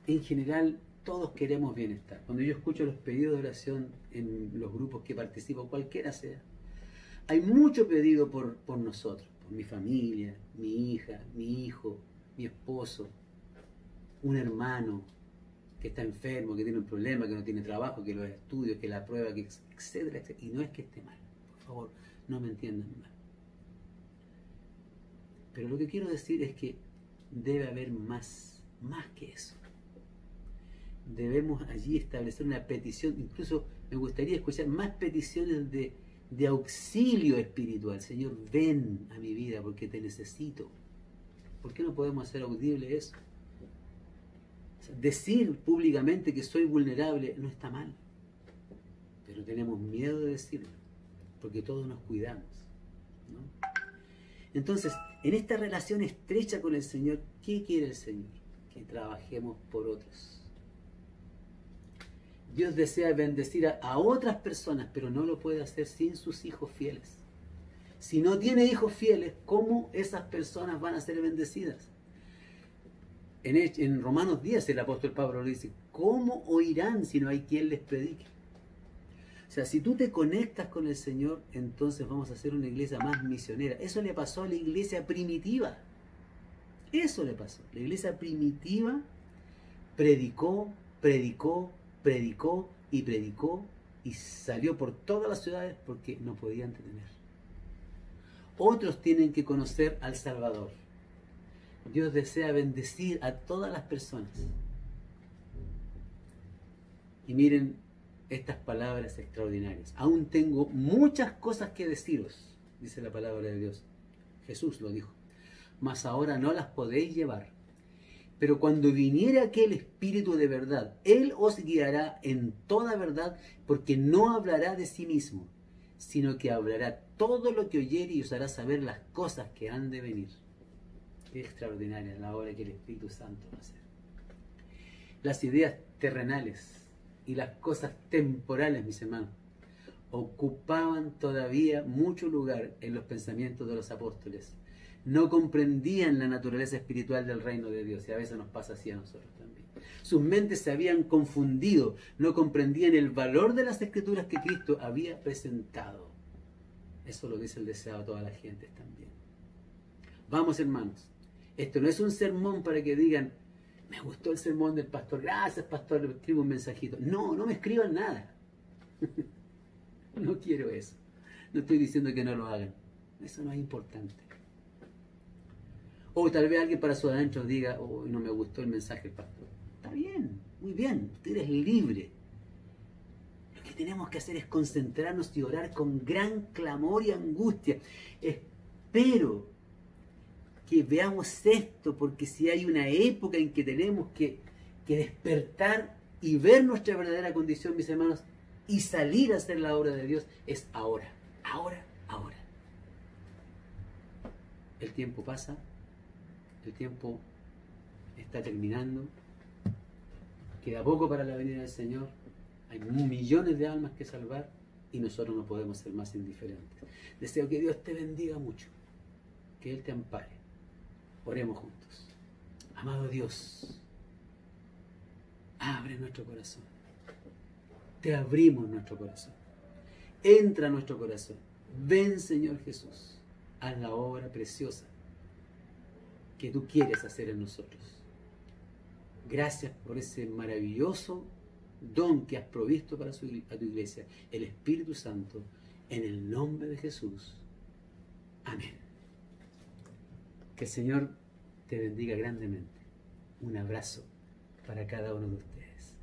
en general todos queremos bienestar. Cuando yo escucho los pedidos de oración en los grupos que participo, cualquiera sea, hay mucho pedido por nosotros, por mi familia, mi hija, mi hijo, mi esposo, un hermano que está enfermo, que tiene un problema, que no tiene trabajo, que los estudios, que la prueba, que etcétera, etcétera. Y no es que esté mal, por favor, no me entiendan mal. Pero lo que quiero decir es que debe haber más que eso. Debemos allí establecer una petición, incluso me gustaría escuchar más peticiones de auxilio espiritual. Señor, ven a mi vida porque te necesito. ¿Por qué no podemos hacer audible eso? O sea, decir públicamente que soy vulnerable no está mal, pero tenemos miedo de decirlo, porque todos nos cuidamos, ¿no? Entonces, en esta relación estrecha con el Señor, ¿qué quiere el Señor? Que trabajemos por otros. Dios desea bendecir a otras personas, pero no lo puede hacer sin sus hijos fieles. Si no tiene hijos fieles, ¿cómo esas personas van a ser bendecidas? En Romanos 10 el apóstol Pablo dice, ¿cómo oirán si no hay quien les predique? O sea, si tú te conectas con el Señor, entonces vamos a hacer una iglesia más misionera. Eso le pasó a la iglesia primitiva. Eso le pasó. La iglesia primitiva predicó y salió por todas las ciudades porque no podían tener. Otros tienen que conocer al Salvador. Dios desea bendecir a todas las personas. Y miren estas palabras extraordinarias. Aún tengo muchas cosas que deciros, dice la palabra de Dios. Jesús lo dijo. Mas ahora no las podéis llevar. Pero cuando viniere aquel Espíritu de verdad, Él os guiará en toda verdad, porque no hablará de sí mismo, sino que hablará todo lo que oyere y os hará saber las cosas que han de venir. Qué extraordinaria la obra que el Espíritu Santo va a hacer. Las ideas terrenales y las cosas temporales, mis hermanos, ocupaban todavía mucho lugar en los pensamientos de los apóstoles. No comprendían la naturaleza espiritual del reino de Dios, y a veces nos pasa así a nosotros también. Sus mentes se habían confundido, no comprendían el valor de las escrituras que Cristo había presentado. Eso lo dice el deseo de toda la gente también. Vamos, hermanos, esto no es un sermón para que digan, me gustó el sermón del pastor, gracias pastor, le escribo un mensajito. No, no me escriban nada. No quiero eso. No estoy diciendo que no lo hagan. Eso no es importante. O tal vez alguien para su adentro diga, oh, no me gustó el mensaje del pastor. Está bien, muy bien, usted es libre. Lo que tenemos que hacer es concentrarnos y orar con gran clamor y angustia. Espero que veamos esto, porque si hay una época en que tenemos que despertar y ver nuestra verdadera condición, mis hermanos, y salir a hacer la obra de Dios, es ahora, ahora. El tiempo pasa, el tiempo está terminando, queda poco para la venida del Señor, hay millones de almas que salvar y nosotros no podemos ser más indiferentes. Deseo que Dios te bendiga mucho, que Él te ampare. Oremos juntos. Amado Dios, abre nuestro corazón. Te abrimos nuestro corazón. Entra a nuestro corazón. Ven, Señor Jesús, haz la obra preciosa que tú quieres hacer en nosotros. Gracias por ese maravilloso don que has provisto para a tu iglesia, el Espíritu Santo, en el nombre de Jesús. Amén. Que el Señor te bendiga grandemente. Un abrazo para cada uno de ustedes.